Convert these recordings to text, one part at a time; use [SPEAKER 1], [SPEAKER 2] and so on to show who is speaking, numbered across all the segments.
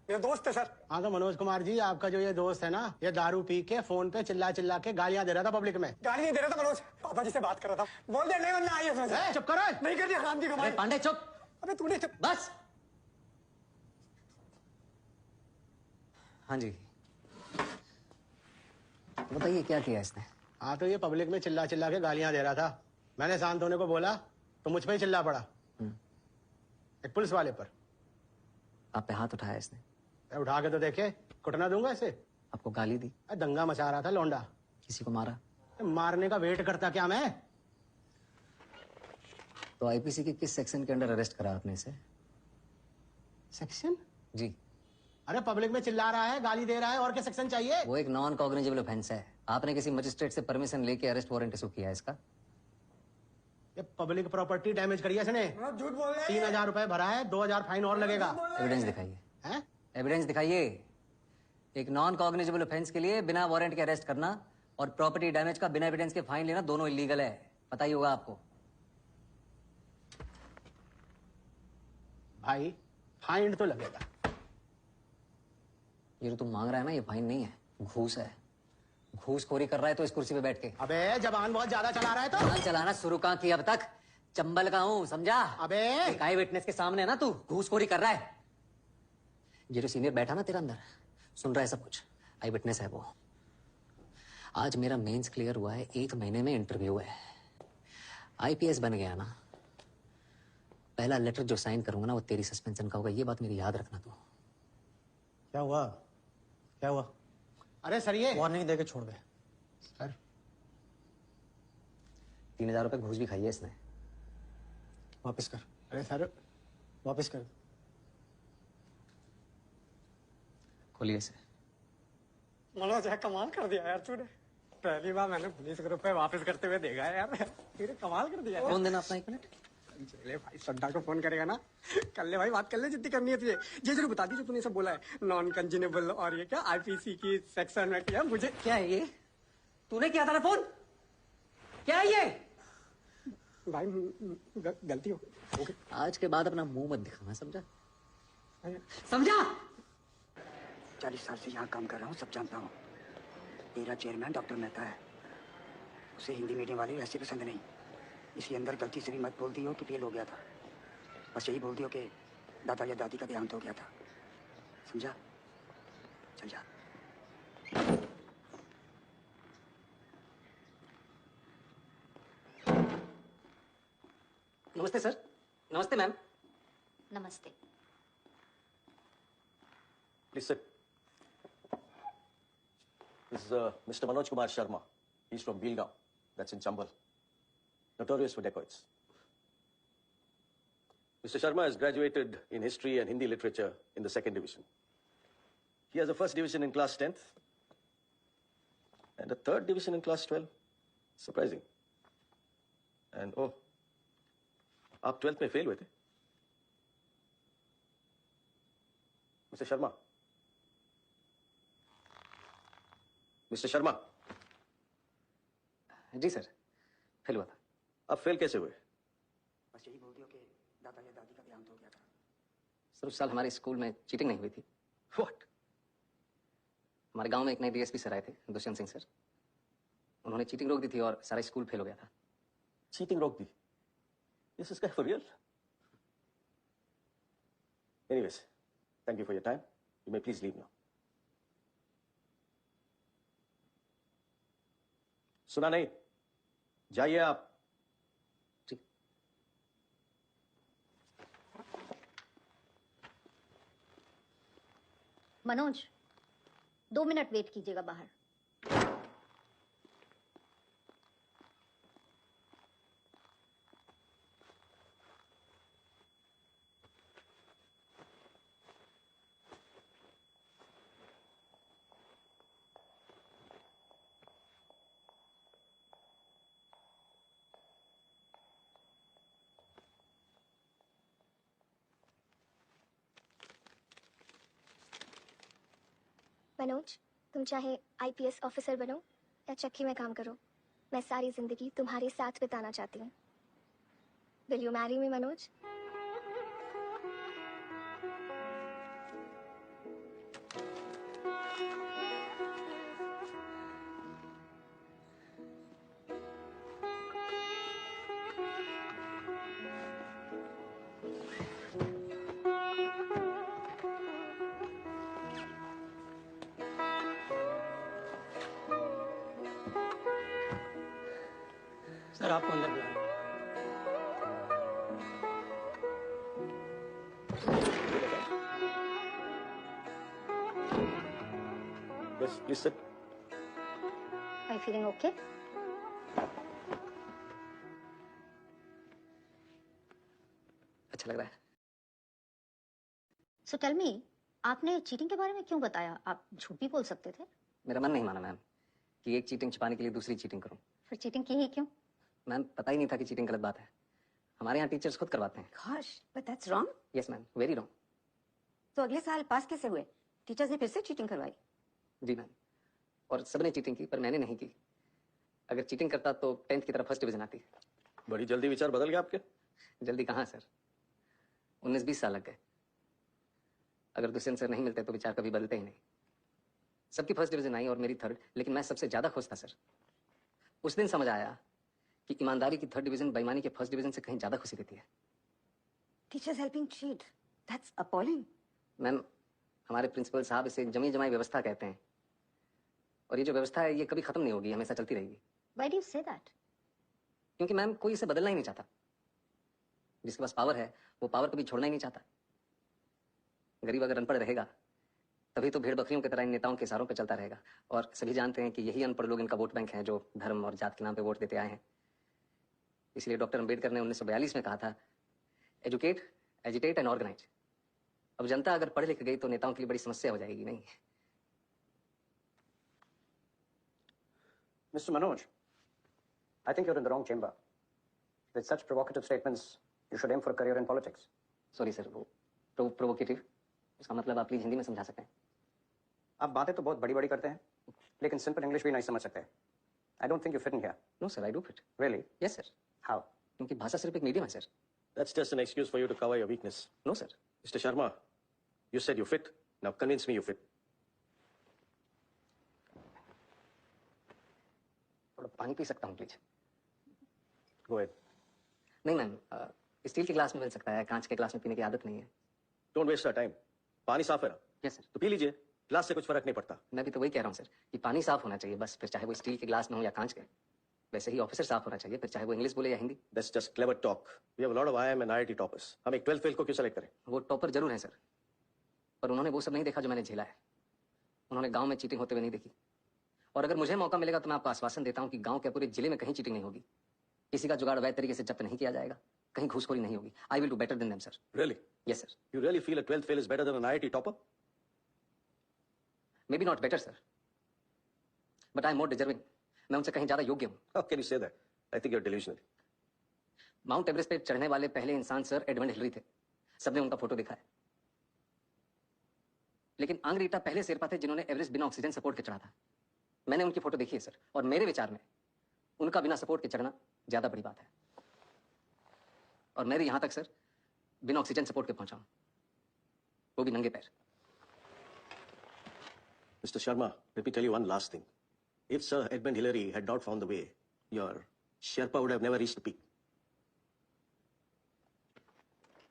[SPEAKER 1] मेरा दोस्त है सर।
[SPEAKER 2] हाँ तो मनोज कुमार जी, आपका जो ये दोस्त है ना, ये दारू पी के फोन पे चिल्ला चिल्ला के गालियां दे रहा था पब्लिक में।
[SPEAKER 1] गाली नहीं दे रहा था मनोज, पापा जी से बात कर रहा था। बोल दे नहीं बनना आई है।
[SPEAKER 2] चुप करो।
[SPEAKER 1] नहीं करनी हराम की कमाई।
[SPEAKER 3] पांडे चुप।
[SPEAKER 1] अबे तूने चुप।
[SPEAKER 3] बस। हाँ जी, बताइए क्या किया इसने?
[SPEAKER 2] हाँ तो ये पब्लिक में चिल्ला चिल्ला के गालियां दे रहा था। मैंने शांत होने को बोला तो मुझ पे ही चिल्ला पड़ा, एक पुलिस वाले पर।
[SPEAKER 3] आप पे हाथ उठाया इसने?
[SPEAKER 2] उठा के तो देखे, कुटना दूंगा इसे।
[SPEAKER 3] आपको गाली दी?
[SPEAKER 2] दंगा मचा रहा था लौंडा।
[SPEAKER 3] किसी को मारा?
[SPEAKER 2] मारने का वेट करता क्या मैं?
[SPEAKER 3] तो आईपीसी के किस सेक्शन के अंडर अरेस्ट करा आपने इसे?
[SPEAKER 2] सेक्शन?
[SPEAKER 3] जी।
[SPEAKER 2] अरे पब्लिक में चिल्ला रहा है, गाली दे रहा है, और क्या सेक्शन चाहिए?
[SPEAKER 3] वो एक नॉन कॉग्निजेबल ऑफेंस है। आपने किसी मजिस्ट्रेट से परमिशन लेके अरेस्ट वारंट इशू किया है इसका?
[SPEAKER 2] ये पब्लिक प्रॉपर्टी डैमेज करी है इसने।
[SPEAKER 1] झूठ बोल रहे हैं।
[SPEAKER 2] 3000 रुपए भरा है, 2000 फाइन और लगेगा।
[SPEAKER 3] एविडेंस दिखाइए।
[SPEAKER 2] हैं?
[SPEAKER 3] एविडेंस दिखाइए। एक नॉन कॉग्निजेबल ऑफेंस के लिए बिना वारंट के अरेस्ट करना और प्रॉपर्टी डैमेज का बिना एविडेंस के फाइन लेना दोनों इलीगल है। पता ही होगा आपको।
[SPEAKER 2] भाई फाइन तो लगेगा।
[SPEAKER 3] ये जो तुम मांग रहा है ना, ये फाइन नहीं है, घूस है। घूसखोरी कर रहा है तो इस कुर्सी पे बैठ के।
[SPEAKER 2] अबे जबान बहुत ज्यादा चला रहा है तो।
[SPEAKER 3] जबान चलाना शुरू कहाँ किया अब तक? चंबल का हूं, समझा?
[SPEAKER 2] अबे
[SPEAKER 3] एक आई विटनेस के सामने ना तू घूसखोरी कर रहा है। ये जो सीनियर बैठा ना तेरा अंदर, सुन रहा है सब कुछ, आई विटनेस है वो। आज मेरा मेंस क्लियर हुआ है, 1 महीने में इंटरव्यू है। आईपीएस बन गया ना, पहला लेटर जो साइन करूंगा ना वो तेरी सस्पेंशन का होगा। ये बात मेरी याद रखना तू।
[SPEAKER 2] क्या हुआ? क्या हुआ? अरे सर ये
[SPEAKER 1] वार्निंग देके छोड़ दे
[SPEAKER 2] सर।
[SPEAKER 3] 3000 रुपए घूस भी खाई है इसने।
[SPEAKER 1] वापस कर।
[SPEAKER 2] अरे सर
[SPEAKER 1] वापस कर।
[SPEAKER 3] खोलिए इसे।
[SPEAKER 1] मनोज है, कमाल कर दिया यार तूने। पहली बार मैंने पुलिस ग्रुप पे वापस करते हुए देखा है यार। तूने कमाल कर दिया।
[SPEAKER 3] फोन देना अपना 1 मिनट।
[SPEAKER 1] चले भाई, सड्डा को फोन करेगा ना, कर ले भाई, बात कर ले जितनी करनी है तुझे। ये जरूर बता दी जो तूने सब बोला है, नॉन कंजेनेबल और ये क्या आईपीसी की सेक्शन में किया मुझे।
[SPEAKER 3] क्या है ये? तूने किया था ना फोन? क्या है ये?
[SPEAKER 1] भाई गलती हो गई।
[SPEAKER 3] आज के बाद अपना मुंह मत दिखाना, समझा? समझा?
[SPEAKER 4] 40 साल से यहाँ काम कर रहा हूँ, सब जानता हूँ। मेरा चेयरमैन डॉक्टर मेहता है, उसे हिंदी मीडियम वाले वैसे पसंद नहीं, इसलिए अंदर गलती से भी मत बोल दी हो कि फेल हो गया था। बस यही बोल दियो कि दादा या दादी का देहांत हो गया था, समझा? चल जा।
[SPEAKER 3] नमस्ते सर। नमस्ते मैम।
[SPEAKER 5] नमस्ते।
[SPEAKER 6] Please sit. This is Mr. Manoj Kumar Sharma. He's from Bilgaon. That's in Chambal. Notorious for dacoits. Mr. Sharma has graduated in history and Hindi literature in the 2nd division. He has a 1st division in class 10th and a 3rd division in class 12. Surprising. And oh, आप 12th में fail हुए थे? Mr. Sharma. Mister Sharma.
[SPEAKER 3] जी sir, fail हुआ था।
[SPEAKER 6] आप fail कैसे हुए?
[SPEAKER 4] बस यही बोल दियो कि दादा या दादी का देहांत हो गया था।
[SPEAKER 3] सर उस साल हमारे स्कूल में चीटिंग नहीं हुई थी।
[SPEAKER 6] What?
[SPEAKER 3] हमारे गांव में एक नए डीएसपी सर आए थे, दुष्यंत सिंह सर। उन्होंने चीटिंग रोक दी थी और सारा स्कूल फेल हो गया था।
[SPEAKER 6] चीटिंग रोक दी? This is guy for real? Anyways, thank you for your time. You may please leave now. सुना नहीं? जाइए आप।
[SPEAKER 3] ठीक।
[SPEAKER 5] मनोज, 2 मिनट वेट कीजिएगा बाहर।
[SPEAKER 7] मनोज, तुम चाहे आईपीएस ऑफिसर बनो या चक्की में काम करो, मैं सारी जिंदगी तुम्हारे साथ बिताना चाहती हूँ। Will you marry me Manoj?
[SPEAKER 1] Sir आपको अंदर बुला रहे हैं।
[SPEAKER 6] Yes, please sit.
[SPEAKER 5] Are you feeling okay?
[SPEAKER 3] अच्छा लग रहा है।
[SPEAKER 5] So tell me, आपने चीटिंग के बारे में क्यों बताया? आप झूठ भी बोल सकते थे।
[SPEAKER 3] मेरा मन नहीं माना मैम कि एक चीटिंग छिपाने के लिए दूसरी चीटिंग करूं।
[SPEAKER 5] फिर चीटिंग की ही क्यों?
[SPEAKER 3] मैम पता ही नहीं था कि चीटिंग गलत बात है। हमारे यहाँ टीचर्स खुद करवाते हैं।
[SPEAKER 8] Gosh, but that's wrong.
[SPEAKER 3] Yes ma'am, very wrong.
[SPEAKER 8] तो अगले साल पास कैसे हुए? टीचर्स ने फिर से चीटिंग करवाई।
[SPEAKER 3] जी मैम, और सबने चीटिंग की पर मैंने नहीं की। अगर चीटिंग करता तो 10th की तरफ फर्स्ट डिवीजन आती।
[SPEAKER 6] बड़ी जल्दी विचार बदल गए आपके।
[SPEAKER 3] जल्दी कहाँ सर, 19-20 साल लग गए। अगर दुष्यंत सर नहीं मिलते तो विचार कभी बदलते ही नहीं। सबकी फर्स्ट डिवीजन आई और मेरी थर्ड, लेकिन मैं सबसे ज्यादा खुश था सर। उस दिन समझ आया कि ईमानदारी की थर्ड डिवीजन बेईमानी के फर्स्ट डिवीजन से कहीं ज्यादा खुशी देती है।
[SPEAKER 8] Teachers helping cheat. That's appalling.
[SPEAKER 3] Ma'am हमारे प्रिंसिपल साहब इसे जमी जमाई व्यवस्था कहते हैं, और ये जो व्यवस्था है ये कभी खत्म नहीं होगी, हमेशा चलती रहेगी।
[SPEAKER 5] Why do you say that?
[SPEAKER 3] क्योंकि मैम कोई इसे बदलना ही नहीं चाहता। जिसके पास पावर है वो पावर कभी छोड़ना ही नहीं चाहता। गरीब अगर अनपढ़ रहेगा तभी तो भेड़ बकरियों की तरह इन नेताओं के इशारों पर चलता रहेगा, और सभी जानते हैं कि यही अनपढ़ लोग इनका वोट बैंक है जो धर्म और जात के नाम पे वोट देते आए हैं। इसलिए डॉक्टर अंबेडकर ने 1942 में कहा था, एजुकेट, एजिटेट एंड ऑर्गेनाइज। अब जनता अगर पढ़ लिख गई तो नेताओं के लिए बड़ी समस्या हो जाएगी। नहीं
[SPEAKER 9] Mr. Manoj, I think you're in the wrong chamber. With such provocative statements, you should aim for a career in politics.
[SPEAKER 3] Sorry sir, वो प्रोवोकेटिव, इसका मतलब आप प्लीज हिंदी में समझा सकते हैं?
[SPEAKER 9] आप बातें तो बहुत बड़ी-बड़ी करते हैं, लेकिन सिंपल इंग्लिश भी नहीं समझ सकते। I don't think you fit in here.
[SPEAKER 3] No sir, I do fit.
[SPEAKER 9] Really?
[SPEAKER 3] Yes sir,
[SPEAKER 9] How?
[SPEAKER 3] क्योंकि भाषा सिर्फ एक मीडियम है sir.
[SPEAKER 6] That's just an excuse for you to cover your weakness.
[SPEAKER 3] No sir,
[SPEAKER 6] Mr. Sharma, you said you fit. Now convince me you fit.
[SPEAKER 3] थोड़ा पानी P सकता हूँ please?
[SPEAKER 6] Go ahead.
[SPEAKER 3] नहीं मैम, स्टील के glass में मिल सकता है, कांच के ग्लास में पीने की आदत नहीं है।
[SPEAKER 6] Don't waste our time. पानी साफ है ना?
[SPEAKER 3] यस सर,
[SPEAKER 6] तो पी लीजिए। ग्लास से कुछ फर्क नहीं पड़ता।
[SPEAKER 3] मैं भी तो वही कह रहा हूँ सर कि पानी साफ होना चाहिए बस, फिर चाहे वो स्टील के ग्लास में हो या कांच के। वैसे ही ऑफिसर साफ होना चाहिए, फिर चाहे वो इंग्लिश बोले या Hindi.
[SPEAKER 6] That's just clever talk. We have a lot of IIM and IIT toppers. हम एक 12th फेल को क्यों सेलेक्ट करें?
[SPEAKER 3] वो टॉपर जरूर है सर, पर उन्होंने वो सब नहीं देखा जो मैंने झेला है। उन्होंने गांव में चीटिंग होते हुए नहीं देखी। और अगर मुझे मौका मिलेगा तो मैं आपको आश्वासन देता हूँ कि गांव के पूरे जिले में कहीं चीटिंग नहीं होगी। किसी का जुगाड़ वैध तरीके से जब्त नहीं किया जाएगा, कहीं घूसखोरी नहीं होगी। I will do better than them sir.
[SPEAKER 6] Really?
[SPEAKER 3] Yes sir.
[SPEAKER 6] You really feel a 12th fail is better than an IIT topper?
[SPEAKER 3] May be not better sir, but I am more deserving. मैं उनसे कहीं ज्यादा योग्य हूँ।
[SPEAKER 6] How can you say that? I think you're delusional.
[SPEAKER 3] Mount Everest पे चढ़ने वाले पहले इंसान सर एडमंड हिलरी थे। सबने उनका फोटो देखा है। लेकिन आंग्रीटा पहले शेरपा थे जिन्होंने एवरेस्ट बिना ऑक्सीजन सपोर्ट के चढ़ा था। मैंने उनकी फोटो देखी है सर, और मेरे विचार में उनका बिना सपोर्ट के चढ़ना ज्यादा बड़ी बात है। और मैं भी यहां तक सर बिना ऑक्सीजन सपोर्ट के पहुंचा हूं, वो भी नंगे पैर।
[SPEAKER 6] Mr. Sharma, let me tell you one last thing. If Sir Edmund Hillary had not found the way, your Sherpa would have never reached the peak.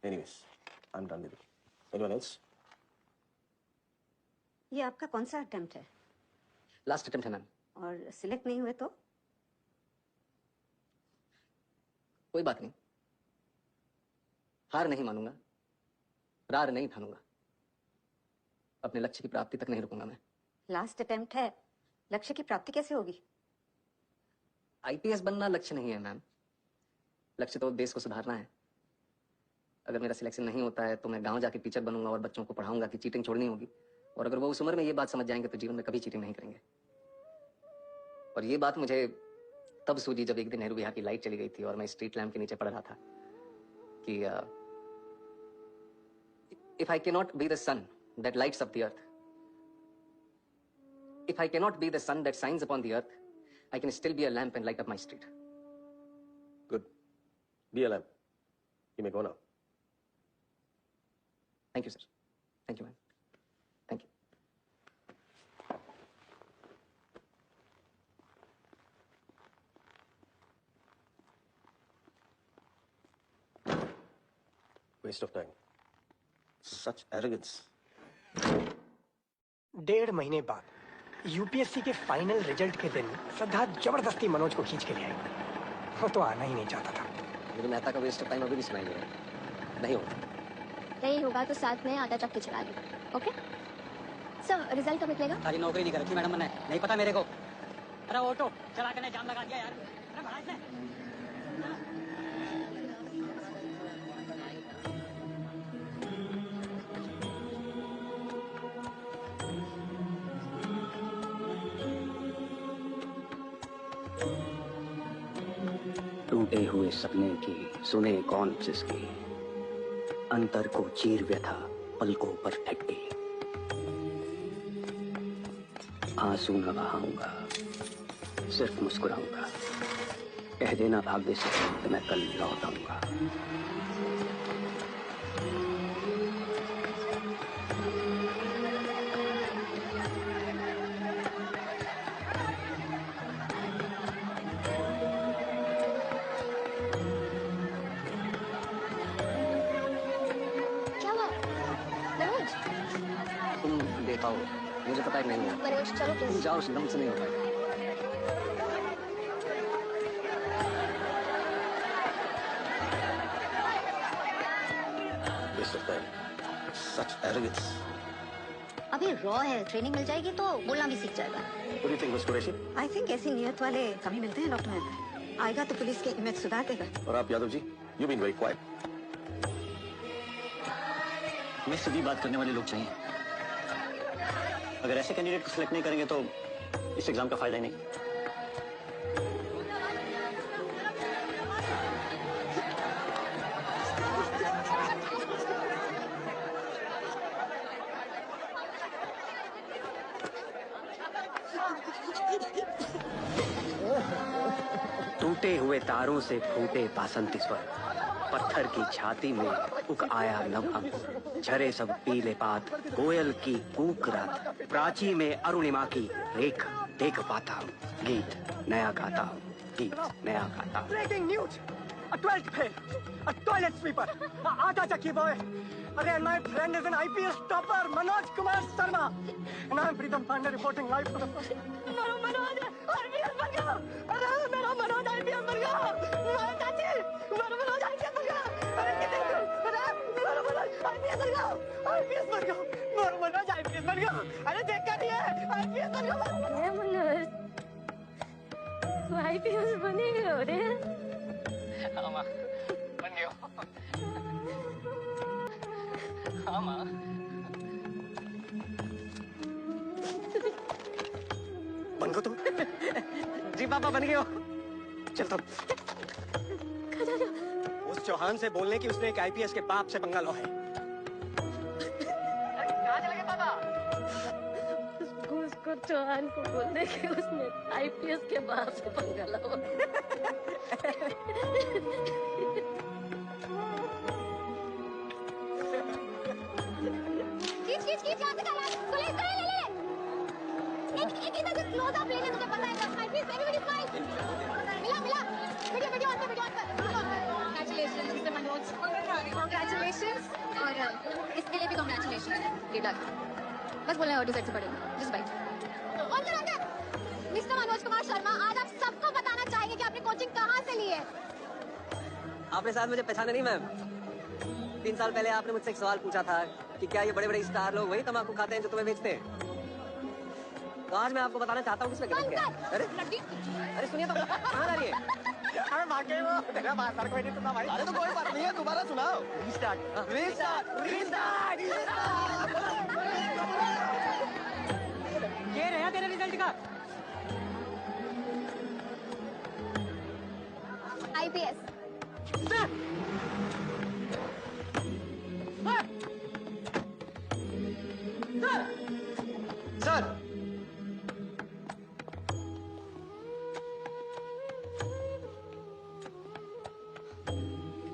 [SPEAKER 6] Anyways, I'm done with it. Anyone else?
[SPEAKER 8] ये आपका कौन सा attempt है?
[SPEAKER 3] Last attempt है ma'am.
[SPEAKER 8] और select नहीं हुए तो?
[SPEAKER 3] कोई बात नहीं, हार नहीं मानूंगा, रार नहीं ठानूंगा, अपने लक्ष्य की प्राप्ति तक नहीं रुकूंगा मैं।
[SPEAKER 8] लास्ट अटेम्प्ट है, लक्ष्य की प्राप्ति कैसे होगी?
[SPEAKER 3] आईपीएस बनना लक्ष्य नहीं है मैम, लक्ष्य तो देश को सुधारना है। अगर मेरा सिलेक्शन नहीं होता है तो मैं गांव जाके टीचर बनूंगा और बच्चों को पढ़ाऊंगा कि चीटिंग छोड़नी होगी। और अगर वो उस उम्र में ये बात समझ जाएंगे तो जीवन में कभी चीटिंग नहीं करेंगे। और ये बात मुझे तब सूझी जब एक दिन नेहरू विहार की लाइट चली गई थी और मैं स्ट्रीट लैम्प के नीचे पढ़ रहा था कि if I cannot be the sun that lights up the earth, if I cannot be the sun that shines upon the earth, I can still be a lamp and light up my street.
[SPEAKER 6] Good. Be a lamp. You may go now.
[SPEAKER 3] Thank you, sir. Thank you, ma'am. Thank you.
[SPEAKER 6] Waste of time. Such arrogance.
[SPEAKER 1] 1.5 महीने बाद UPSC के final result के दिन श्रद्धा जबरदस्ती मनोज को खींच के ले आई।
[SPEAKER 4] वो तो आना ही नहीं चाहता था।
[SPEAKER 3] लेकिन मेहता का वेस्ट ऑफ टाइम अभी भी सुनाई दे रहा है। नहीं होगा।
[SPEAKER 7] नहीं होगा तो साथ में आटा चक्की चला ली। ओके सर, रिजल्ट कब निकलेगा?
[SPEAKER 8] सारी नौकरी नहीं कर रखी मैडम ने, नहीं पता मेरे को। अरे ऑटो चला के जाम लगा दिया यार। अरे भाई इसने
[SPEAKER 4] टूटे हुए सपने की सुने कौन जिसकी, अंतर को चीर व्यथा पलकों पर ठहरी। आंसू न बहाऊंगा, सिर्फ मुस्कुराऊंगा। कह देना भाग्य से कि मैं कल लौट आऊंगा।
[SPEAKER 7] क्या हुआ मनोज?
[SPEAKER 3] तुम देखा हो, मुझे पता है कि नहीं है।
[SPEAKER 7] मनोज चलो
[SPEAKER 3] तुम
[SPEAKER 7] प्लीज।
[SPEAKER 3] जाओ, एकदम से नहीं हो पाएगा।
[SPEAKER 6] Waste of time. Such arrogance.
[SPEAKER 5] अभी रॉ है, ट्रेनिंग मिल जाएगी तो बोलना भी सीख जाएगा।
[SPEAKER 6] What do you think, Miss Qureshi?
[SPEAKER 8] I think ऐसी नियत वाले कम ही मिलते हैं डॉक्टर मेहता। आएगा तो पुलिस के इमेज सुधार देगा।
[SPEAKER 6] और आप Yadav ji, you've been very quiet.
[SPEAKER 10] हमें सीधी बात करने वाले लोग चाहिए। अगर ऐसे कैंडिडेट को सिलेक्ट नहीं करेंगे तो इस एग्जाम का फायदा ही नहीं।
[SPEAKER 4] टूटे हुए तारों से फूटे बासंती स्वर, पत्थर की छाती में उग आया नव अंकुर। झरे सब पीले पात, कोयल की कूक रात, प्राची में अरुणिमा की रेख देख पाता हूँ। गीत नया गाता हूँ, गीत नया गाता हूँ।
[SPEAKER 1] Breaking news, a 12th fail, a toilet sweeper, a आटा चक्की boy. Arey, and my friend is an IPS topper, Manoj Kumar Sharma. And I'm Pritam Pandey reporting live from the... Manoj, IPS बन गया! अरे मेरा Manoj IPS बन गया! मेरा चाची, मेरा Manoj IPS बन गया! अरे कितने अरे मेरा Manoj IPS बन गया! IPS बन गया! मेरा Manoj IPS बन गया! अरे देखा नहीं है? IPS बन गया!
[SPEAKER 11] अरे मनोज, तू IPS बने हो रे?
[SPEAKER 1] हाँ माँ, बन गया। हाँ माँ। बन गो तुम? जी पापा बन गए हो। चल तुम। उस चौहान से बोलने की उसने एक आईपीएस के बाप से पंगा लो है। कहाँ चले गए पापा?
[SPEAKER 11] उसको चौहान को बोलने के उसने IPS के बाप से पंगा लावा।
[SPEAKER 7] खींच यहाँ से कर रहा है। पुलिस को ले ले। एक इधर से क्लोज अप ले ले, मुझे पता है बस माय फेस एवरीबॉडी स्माइल। मिला वीडियो ऑन कर। Congratulations mister Manoj, congratulations. और इसके लिए भी कांग्रेचुलेशंस। Good luck. बस बोलना है ऑडियो सेट से पढ़ेंगे, जस्ट बाइट ऑन कर। मिस्टर मनोज कुमार शर्मा, आज आप सबको बताना चाहेंगे कि आपने कोचिंग कहाँ से ली है।
[SPEAKER 3] आपने शायद मुझे पहचाना नहीं मैम। 3 साल पहले आपने मुझसे एक सवाल पूछा था कि क्या ये बड़े बड़े स्टार लोग वही तम्बाकू खाते हैं जो तुम्हें बेचते हैं। तो आज मैं आपको बताना चाहता हूँ किसमें गलत क्या है। अरे सुनिए तो, कहाँ जा रही है?
[SPEAKER 1] अरे भागे वो, तेरा बात कोई नहीं सुना भाई।
[SPEAKER 6] अरे तो कोई बात नहीं है, दोबारा सुनाओ।
[SPEAKER 1] ये रहा तेरे रिजल्ट का।
[SPEAKER 7] IPS।
[SPEAKER 3] सर,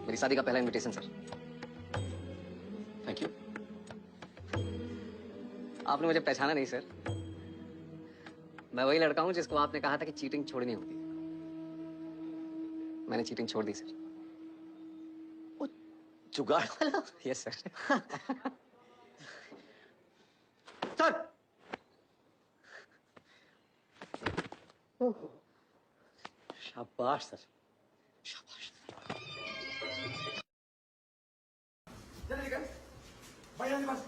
[SPEAKER 3] मेरी शादी का पहला इनविटेशन सर।
[SPEAKER 6] Thank you.
[SPEAKER 3] आपने मुझे पहचाना नहीं सर। मैं वही लड़का हूं जिसको आपने कहा था कि चीटिंग छोड़नी होती। मैंने चीटिंग छोड़ दी सर।
[SPEAKER 6] जुगाड़ वाला?
[SPEAKER 3] Yes sir.
[SPEAKER 2] सर
[SPEAKER 10] शाबाश सर,
[SPEAKER 1] भैया के पास